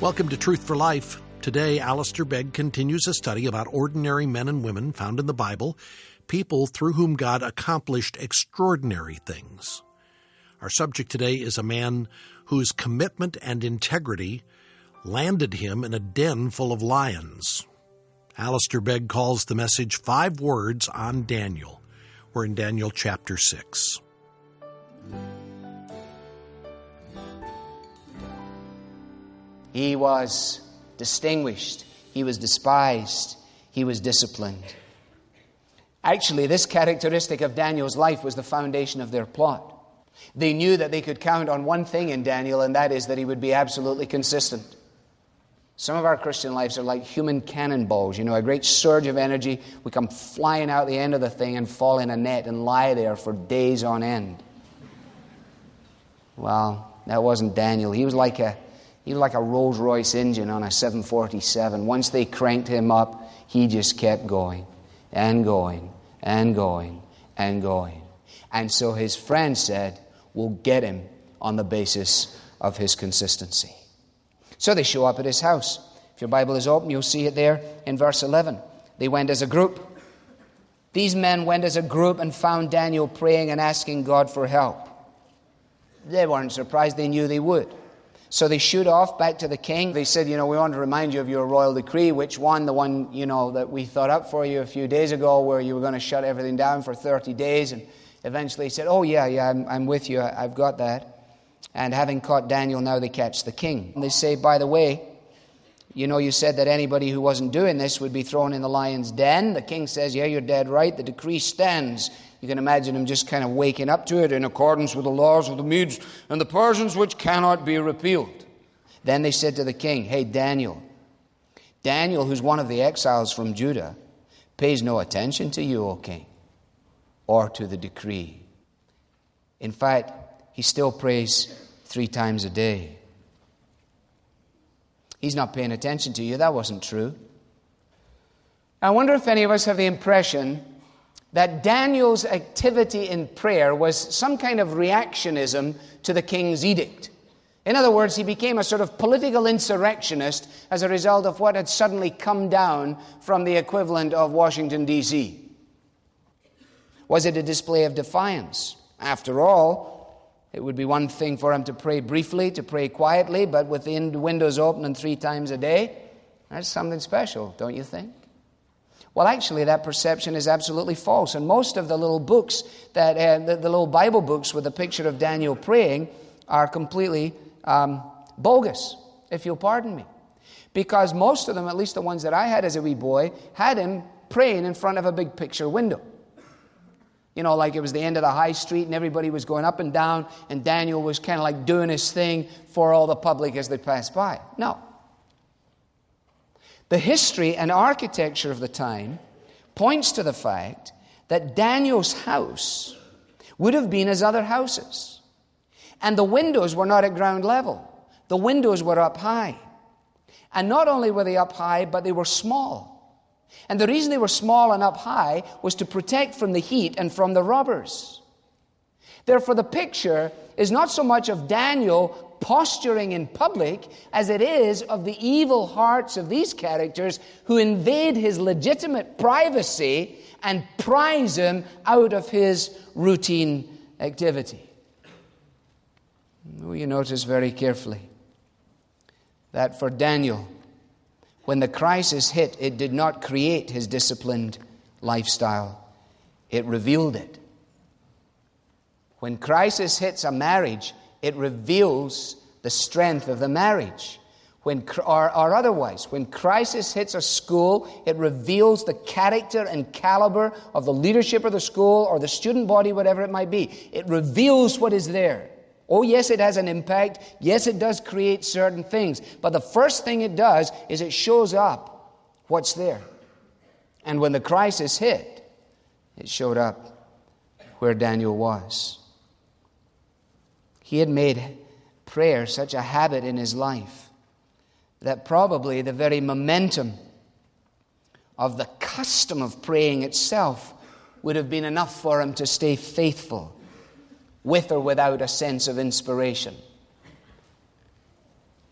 Welcome to Truth for Life. Today, Alistair Begg continues a study about ordinary men and women found in the Bible, people through whom God accomplished extraordinary things. Our subject today is a man whose commitment and integrity landed him in a den full of lions. Alistair Begg calls the message 5 Words on Daniel. We're in Daniel chapter 6. He was distinguished. He was despised. He was disciplined. Actually, this characteristic of Daniel's life was the foundation of their plot. They knew that they could count on one thing in Daniel, and that is that he would be absolutely consistent. Some of our Christian lives are like human cannonballs, a great surge of energy. We come flying out the end of the thing and fall in a net and lie there for days on end. Well, that wasn't Daniel. He was like a Rolls-Royce engine on a 747. Once they cranked him up, he just kept going and going and going and going. And so his friend said, "We'll get him on the basis of his consistency." So they show up at his house. If your Bible is open, you'll see it there in verse 11. They went as a group. These men went as a group and found Daniel praying and asking God for help. They weren't surprised. They knew they would. So they shoot off back to the king. They said, we want to remind you of your royal decree. Which one? The one, that we thought up for you a few days ago, where you were going to shut everything down for 30 days. And eventually he said, oh, yeah, I'm with you. I've got that. And having caught Daniel, now they catch the king. And they say, by the way, you said that anybody who wasn't doing this would be thrown in the lion's den. The king says, yeah, you're dead right. The decree stands. You can imagine him just kind of waking up to it, in accordance with the laws of the Medes and the Persians, which cannot be repealed. Then they said to the king, hey, Daniel, who's one of the exiles from Judah, pays no attention to you, O king, or to the decree. In fact, he still prays 3 times a day. He's not paying attention to you. That wasn't true. I wonder if any of us have the impression that Daniel's activity in prayer was some kind of reactionism to the king's edict. In other words, he became a sort of political insurrectionist as a result of what had suddenly come down from the equivalent of Washington, D.C. Was it a display of defiance? After all, it would be one thing for him to pray briefly, to pray quietly, but with the windows open and 3 times a day. That's something special, don't you think? Well, actually, that perception is absolutely false. And most of the little books, the little Bible books with a picture of Daniel praying, are completely bogus, if you'll pardon me. Because most of them, at least the ones that I had as a wee boy, had him praying in front of a big picture window. Like it was the end of the high street and everybody was going up and down, and Daniel was kind of like doing his thing for all the public as they passed by. No. The history and architecture of the time points to the fact that Daniel's house would have been as other houses. And the windows were not at ground level. The windows were up high. And not only were they up high, but they were small. And the reason they were small and up high was to protect from the heat and from the robbers. Therefore, the picture is not so much of Daniel posturing in public as it is of the evil hearts of these characters who invade his legitimate privacy and prize him out of his routine activity. You notice very carefully that for Daniel, when the crisis hit, it did not create his disciplined lifestyle. It revealed it. When crisis hits a marriage, it reveals the strength of the marriage. Or otherwise, when crisis hits a school, it reveals the character and caliber of the leadership of the school or the student body, whatever it might be. It reveals what is there. Oh, yes, it has an impact. Yes, it does create certain things. But the first thing it does is it shows up what's there. And when the crisis hit, it showed up where Daniel was. He had made prayer such a habit in his life that probably the very momentum of the custom of praying itself would have been enough for him to stay faithful with or without a sense of inspiration.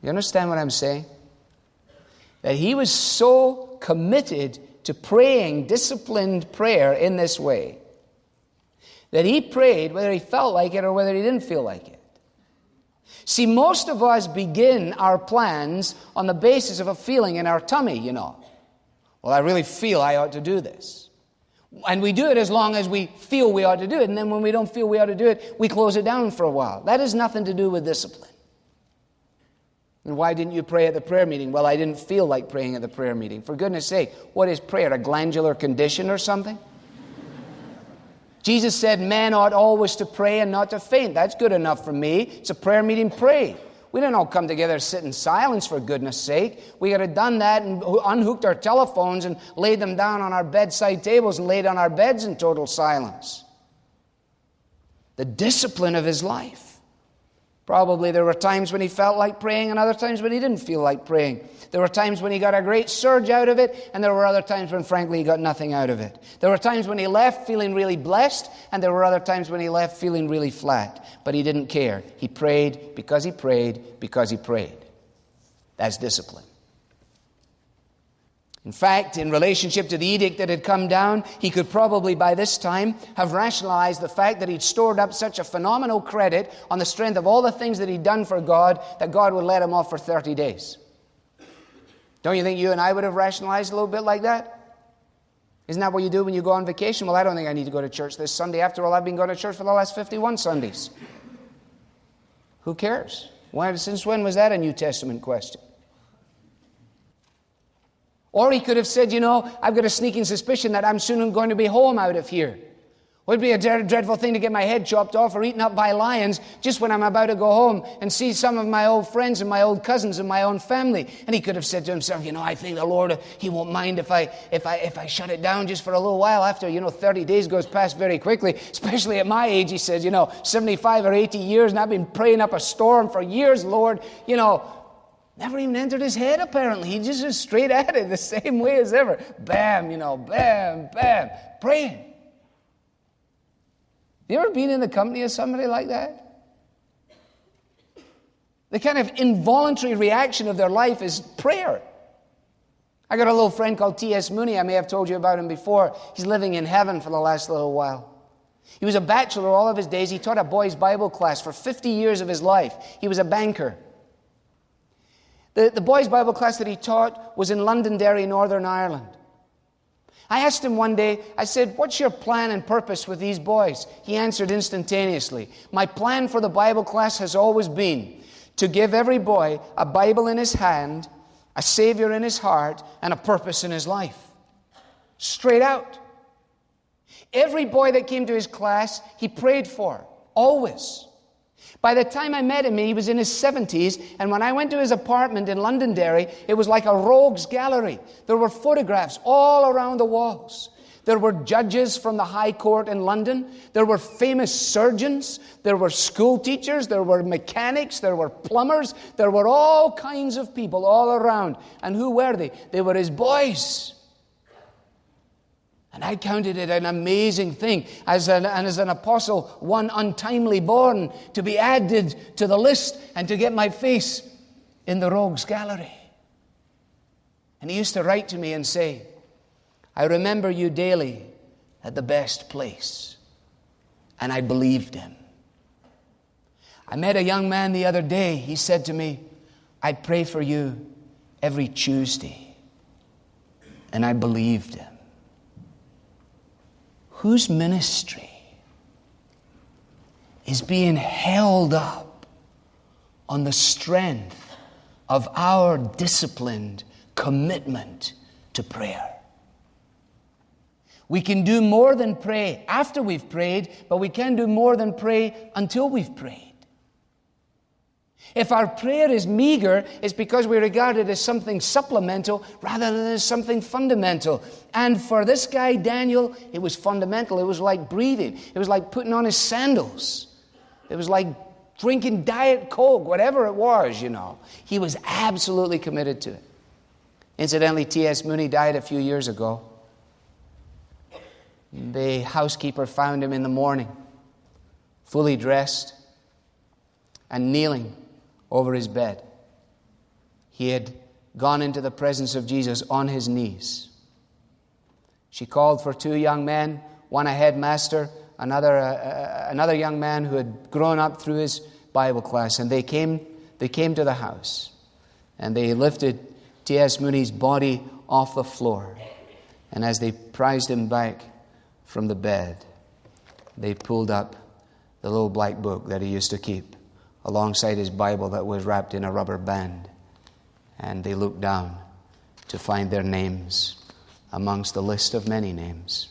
You understand what I'm saying? that he was so committed to praying disciplined prayer in this way that he prayed whether he felt like it or whether he didn't feel like it. See, most of us begin our plans on the basis of a feeling in our tummy, you know. Well, I really feel I ought to do this. And we do it as long as we feel we ought to do it. And then when we don't feel we ought to do it, we close it down for a while. That has nothing to do with discipline. And why didn't you pray at the prayer meeting? Well, I didn't feel like praying at the prayer meeting. For goodness sake, what is prayer? A glandular condition or something? Jesus said men ought always to pray and not to faint. That's good enough for me. It's a prayer meeting, pray. We didn't all come together to sit in silence, for goodness sake. We could have done that and unhooked our telephones and laid them down on our bedside tables and laid on our beds in total silence. The discipline of his life. Probably there were times when he felt like praying and other times when he didn't feel like praying. There were times when he got a great surge out of it, and there were other times when, frankly, he got nothing out of it. There were times when he left feeling really blessed, and there were other times when he left feeling really flat. But he didn't care. He prayed because he prayed because he prayed. That's discipline. In fact, in relationship to the edict that had come down, he could probably by this time have rationalized the fact that he'd stored up such a phenomenal credit on the strength of all the things that he'd done for God that God would let him off for 30 days. Don't you think you and I would have rationalized a little bit like that? Isn't that what you do when you go on vacation? Well, I don't think I need to go to church this Sunday. After all, I've been going to church for the last 51 Sundays. Who cares? Since when was that a New Testament question? Or he could have said, you know, I've got a sneaking suspicion that I'm soon going to be home out of here. It would be a dreadful thing to get my head chopped off or eaten up by lions just when I'm about to go home and see some of my old friends and my old cousins and my own family. And he could have said to himself, you know, I think the Lord, he won't mind if I shut it down just for a little while. After, 30 days goes past very quickly, especially at my age. He says, 75 or 80 years, and I've been praying up a storm for years, Lord, Never even entered his head, apparently. He just was straight at it the same way as ever. Bam, bam, bam. Praying. You ever been in the company of somebody like that? The kind of involuntary reaction of their life is prayer. I got a little friend called T.S. Mooney. I may have told you about him before. He's living in heaven for the last little while. He was a bachelor all of his days. He taught a boys' Bible class for 50 years of his life. He was a banker. The boys' Bible class that he taught was in Londonderry, Northern Ireland. I asked him one day, I said, what's your plan and purpose with these boys? He answered instantaneously, my plan for the Bible class has always been to give every boy a Bible in his hand, a Savior in his heart, and a purpose in his life. Straight out. Every boy that came to his class, he prayed for, always. By the time I met him, he was in his 70s, and when I went to his apartment in Londonderry, it was like a rogues gallery. There were photographs all around the walls. There were judges from the High Court in London. There were famous surgeons. There were school teachers. There were mechanics. There were plumbers. There were all kinds of people all around. And who were they? They were his boys. And I counted it an amazing thing as an apostle, one untimely born, to be added to the list and to get my face in the rogues gallery. And he used to write to me and say, I remember you daily at the best place. And I believed him. I met a young man the other day. He said to me, I pray for you every Tuesday. And I believed him. Whose ministry is being held up on the strength of our disciplined commitment to prayer? We can do more than pray after we've prayed, but we can do more than pray until we've prayed. If our prayer is meager, it's because we regard it as something supplemental rather than as something fundamental. And for this guy, Daniel, it was fundamental. It was like breathing. It was like putting on his sandals. It was like drinking Diet Coke, whatever it was, He was absolutely committed to it. Incidentally, T.S. Mooney died a few years ago. The housekeeper found him in the morning, fully dressed and kneeling over his bed. He had gone into the presence of Jesus on his knees. She called for 2 young men, one a headmaster, another young man who had grown up through his Bible class, and they came to the house, and they lifted T.S. Mooney's body off the floor, and as they prized him back from the bed, they pulled up the little black book that he used to keep alongside his Bible that was wrapped in a rubber band, and they looked down to find their names amongst the list of many names.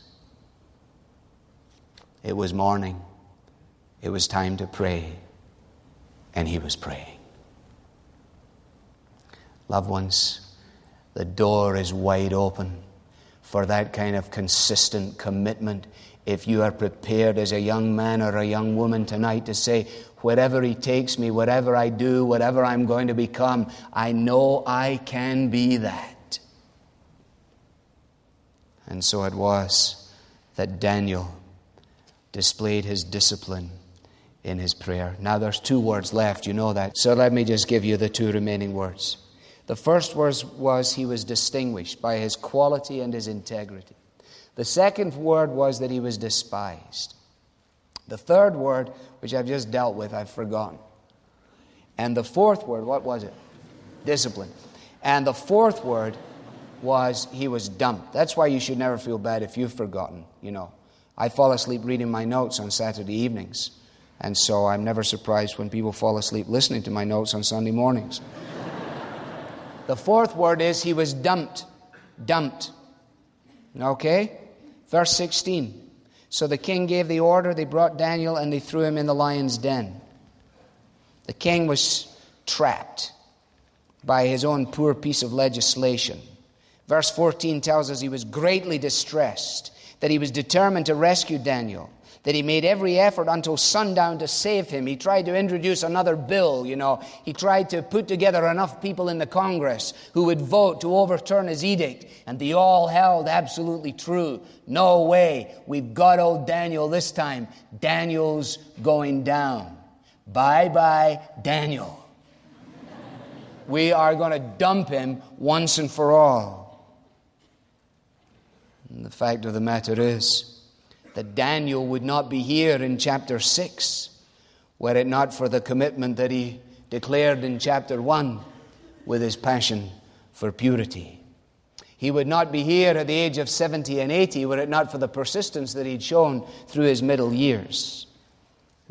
It was morning. It was time to pray, and he was praying. Loved ones, the door is wide open for that kind of consistent commitment. If you are prepared as a young man or a young woman tonight to say, wherever he takes me, whatever I do, whatever I'm going to become, I know I can be that. And so it was that Daniel displayed his discipline in his prayer. Now there's 2 words left, you know that. So let me just give you the 2 remaining words. The first was he was distinguished by his quality and his integrity. The second word was that he was despised. The third word, which I've just dealt with, I've forgotten. And the fourth word, what was it? Discipline. And the fourth word was he was dumped. That's why you should never feel bad if you've forgotten, you know. I fall asleep reading my notes on Saturday evenings. And so I'm never surprised when people fall asleep listening to my notes on Sunday mornings. The fourth word is he was dumped. Dumped. Okay? Verse 16. So the king gave the order, they brought Daniel and they threw him in the lion's den. The king was trapped by his own poor piece of legislation. Verse 14 tells us he was greatly distressed, that he was determined to rescue Daniel, that he made every effort until sundown to save him. He tried to introduce another bill, you know. He tried to put together enough people in the Congress who would vote to overturn his edict, and they all held absolutely true. No way, we've got old Daniel this time. Daniel's going down. Bye-bye, Daniel. We are going to dump him once and for all. And the fact of the matter is that Daniel would not be here in chapter 6 were it not for the commitment that he declared in chapter 1 with his passion for purity. He would not be here at the age of 70 and 80 were it not for the persistence that he'd shown through his middle years.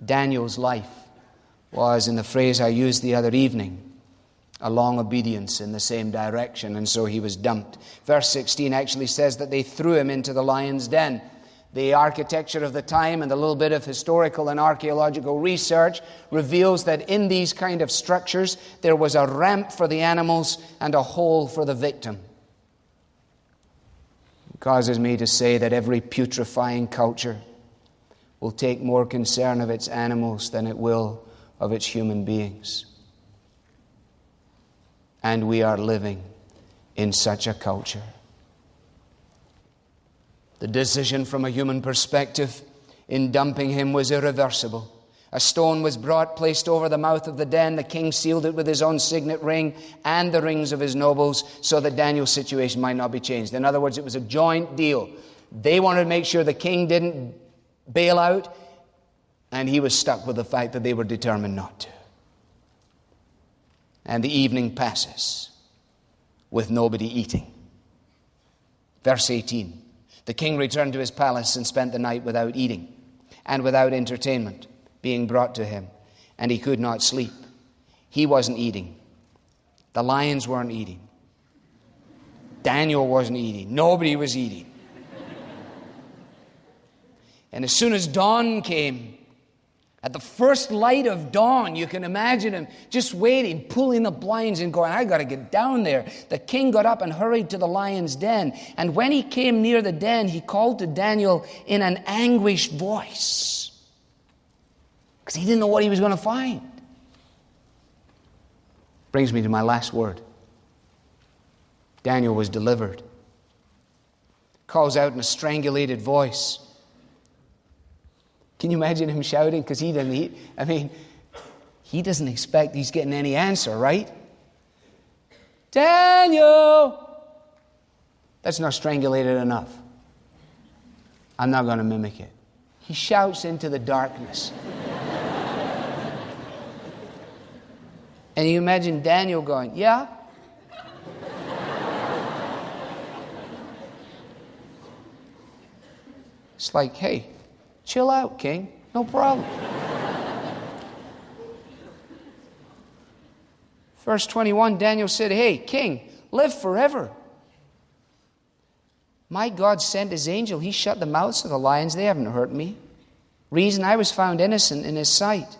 Daniel's life was, in the phrase I used the other evening, a long obedience in the same direction, and so he was dumped. Verse 16 actually says that they threw him into the lion's den. The architecture of the time and a little bit of historical and archaeological research reveals that in these kind of structures there was a ramp for the animals and a hole for the victim. It causes me to say that every putrefying culture will take more concern of its animals than it will of its human beings. And we are living in such a culture. The decision from a human perspective in dumping him was irreversible. A stone was brought, placed over the mouth of the den. The king sealed it with his own signet ring and the rings of his nobles so that Daniel's situation might not be changed. In other words, it was a joint deal. They wanted to make sure the king didn't bail out, and he was stuck with the fact that they were determined not to. And the evening passes with nobody eating. Verse 18. The king returned to his palace and spent the night without eating and without entertainment being brought to him, and he could not sleep. He wasn't eating. The lions weren't eating. Daniel wasn't eating. Nobody was eating. And as soon as dawn came, at the first light of dawn, you can imagine him just waiting, pulling the blinds and going, I got to get down there. The king got up and hurried to the lion's den. And when he came near the den, he called to Daniel in an anguished voice, because he didn't know what he was going to find. Brings me to my last word. Daniel was delivered. Calls out in a strangulated voice. Can you imagine him shouting? Because he doesn't expect he's getting any answer, right? Daniel! That's not strangulated enough. I'm not going to mimic it. He shouts into the darkness. And you imagine Daniel going, yeah? It's like, hey, chill out, king. No problem. Verse 21, Daniel said, hey, king, live forever. My God sent his angel. He shut the mouths of the lions. They haven't hurt me. Reason, I was found innocent in his sight.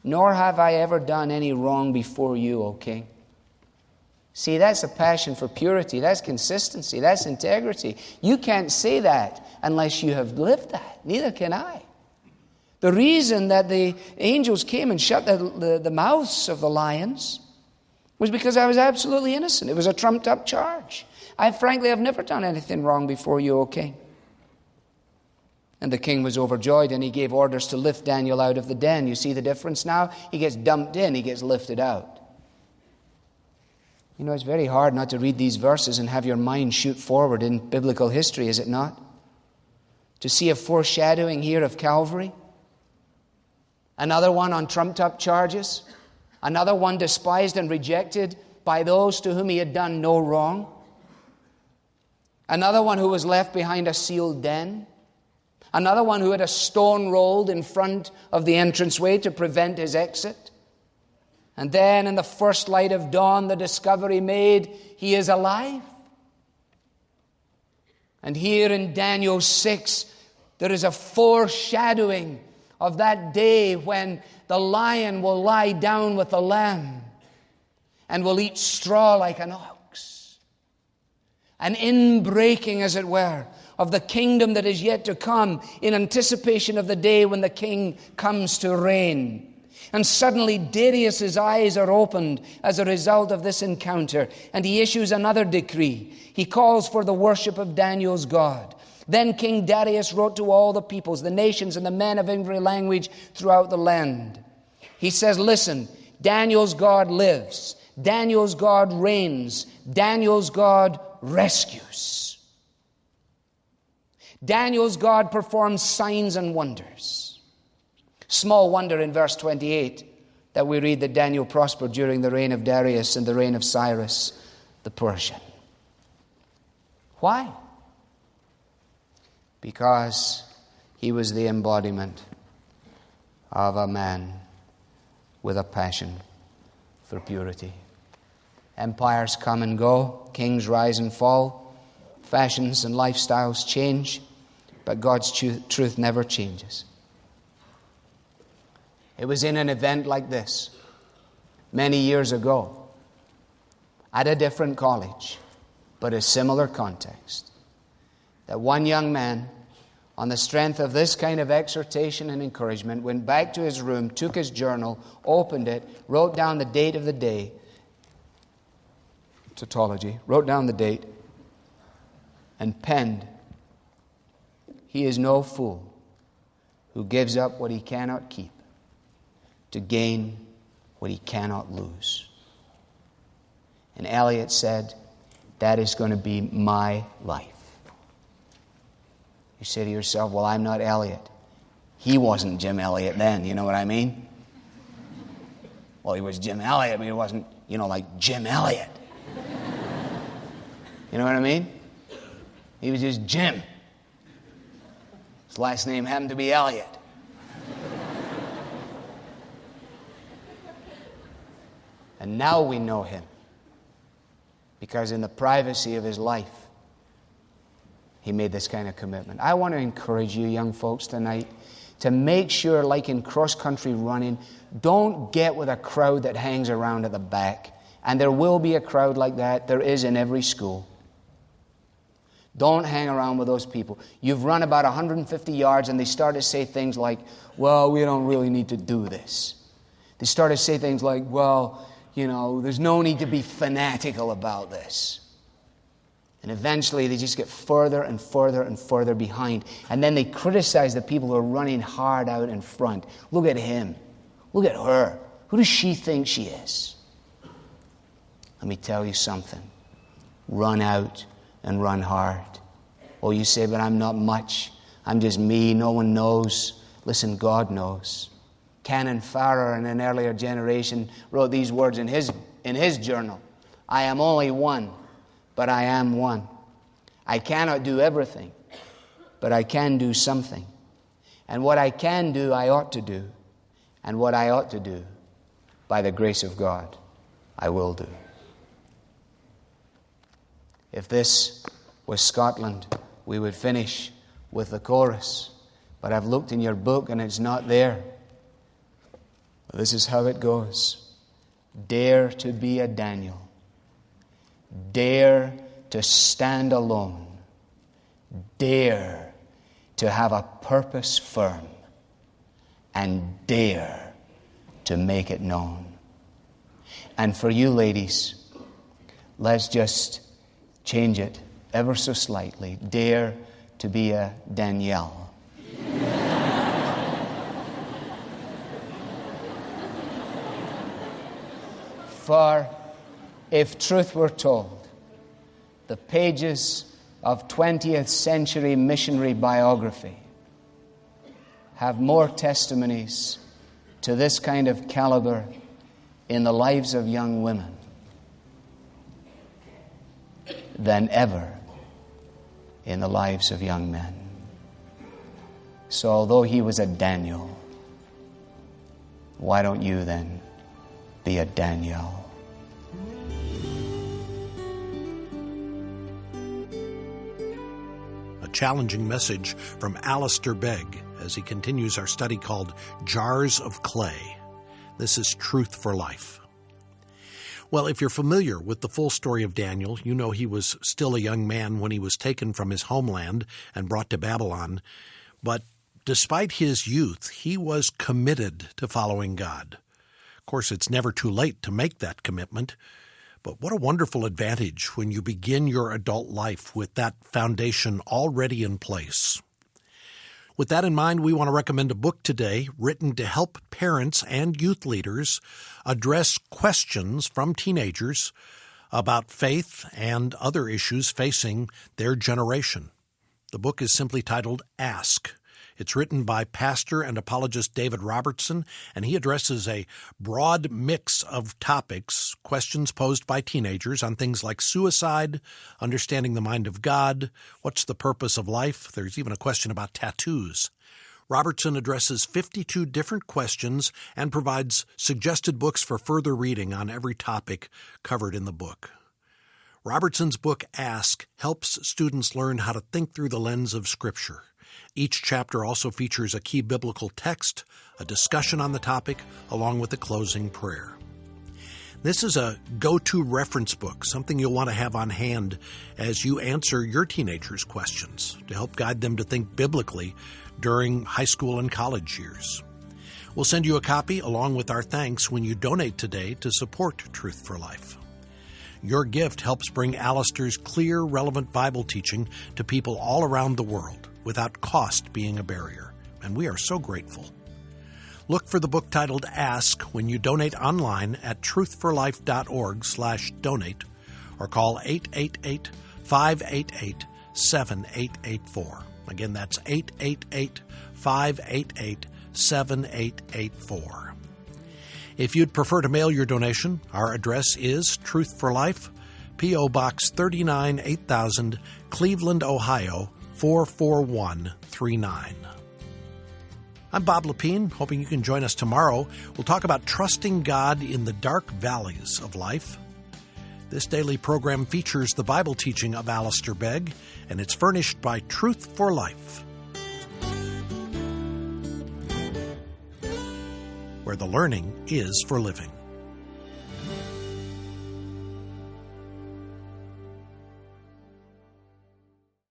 Nor have I ever done any wrong before you, O king. See, that's a passion for purity. That's consistency. That's integrity. You can't say that unless you have lived that. Neither can I. The reason that the angels came and shut the mouths of the lions was because I was absolutely innocent. It was a trumped-up charge. I frankly have never done anything wrong before you, O king. And the king was overjoyed, and he gave orders to lift Daniel out of the den. You see the difference now? He gets dumped in, he gets lifted out. You know, it's very hard not to read these verses and have your mind shoot forward in biblical history, is it not? To see a foreshadowing here of Calvary. Another one on trumped-up charges. Another one despised and rejected by those to whom he had done no wrong. Another one who was left behind a sealed den. Another one who had a stone rolled in front of the entranceway to prevent his exit. And then in the first light of dawn, the discovery made, he is alive. And here in Daniel 6, there is a foreshadowing of that day when the lion will lie down with the lamb and will eat straw like an ox. An inbreaking, as it were, of the kingdom that is yet to come in anticipation of the day when the king comes to reign. And suddenly Darius's eyes are opened as a result of this encounter, and he issues another decree. He calls for the worship of Daniel's God. Then King Darius wrote to all the peoples, the nations, and the men of every language throughout the land. He says, listen, Daniel's God lives. Daniel's God reigns. Daniel's God rescues. Daniel's God performs signs and wonders. Small wonder in verse 28 that we read that Daniel prospered during the reign of Darius and the reign of Cyrus the Persian. Why? Because he was the embodiment of a man with a passion for purity. Empires come and go, kings rise and fall, fashions and lifestyles change, but God's truth never changes. It was in an event like this, many years ago, at a different college, but a similar context, that one young man, on the strength of this kind of exhortation and encouragement, went back to his room, took his journal, opened it, wrote down the date of the day, tautology, wrote down the date, and penned, "He is no fool who gives up what he cannot keep to gain what he cannot lose." And Eliot said, that is going to be my life. You say to yourself, well, I'm not Eliot. He wasn't Jim Elliot then, you know what I mean? Well, he was Jim Elliot, but he wasn't, like Jim Elliot. You know what I mean? He was just Jim. His last name happened to be Elliot. And now we know him because in the privacy of his life, he made this kind of commitment. I want to encourage you, young folks, tonight to make sure, like in cross-country running, don't get with a crowd that hangs around at the back. And there will be a crowd like that. There is in every school. Don't hang around with those people. You've run about 150 yards and they start to say things like, well, we don't really need to do this. They start to say things like, well, there's no need to be fanatical about this. And eventually they just get further and further and further behind. And then they criticize the people who are running hard out in front. Look at him. Look at her. Who does she think she is? Let me tell you something. Run out and run hard. Oh, you say, but I'm not much. I'm just me. No one knows. Listen, God knows. Canon Farrer, in an earlier generation, wrote these words in his journal. I am only one, but I am one. I cannot do everything, but I can do something. And what I can do, I ought to do. And what I ought to do, by the grace of God, I will do. If this was Scotland, we would finish with the chorus. But I've looked in your book and it's not there. This is how it goes. Dare to be a Daniel. Dare to stand alone. Dare to have a purpose firm. And dare to make it known. And for you ladies, let's just change it ever so slightly. Dare to be a Danielle. For if truth were told, the pages of 20th century missionary biography have more testimonies to this kind of caliber in the lives of young women than ever in the lives of young men. So although he was a Daniel, why don't you then be a Danielle? A challenging message from Alistair Begg as he continues our study called Jars of Clay. This is Truth for Life. Well, if you're familiar with the full story of Daniel, you know he was still a young man when he was taken from his homeland and brought to Babylon. But despite his youth, he was committed to following God. Of course, it's never too late to make that commitment. But what a wonderful advantage when you begin your adult life with that foundation already in place. With that in mind, we want to recommend a book today written to help parents and youth leaders address questions from teenagers about faith and other issues facing their generation. The book is simply titled Ask. It's written by pastor and apologist David Robertson, and he addresses a broad mix of topics, questions posed by teenagers on things like suicide, understanding the mind of God, what's the purpose of life. There's even a question about tattoos. Robertson addresses 52 different questions and provides suggested books for further reading on every topic covered in the book. Robertson's book, Ask, helps students learn how to think through the lens of Scripture. Each chapter also features a key biblical text, a discussion on the topic, along with a closing prayer. This is a go-to reference book, something you'll want to have on hand as you answer your teenagers' questions to help guide them to think biblically during high school and college years. We'll send you a copy along with our thanks when you donate today to support Truth for Life. Your gift helps bring Alistair's clear, relevant Bible teaching to people all around the world without cost being a barrier, and we are so grateful. Look for the book titled Ask when you donate online at truthforlife.org/donate or call 888-588-7884. Again, that's 888-588-7884. If you'd prefer to mail your donation, our address is Truth for Life, P.O. Box 39, 8000, Cleveland, Ohio, 44139. I'm Bob Lepine, hoping you can join us tomorrow. We'll talk about trusting God in the dark valleys of life. This daily program features the Bible teaching of Alistair Begg, and it's furnished by Truth for Life, where the learning is for living.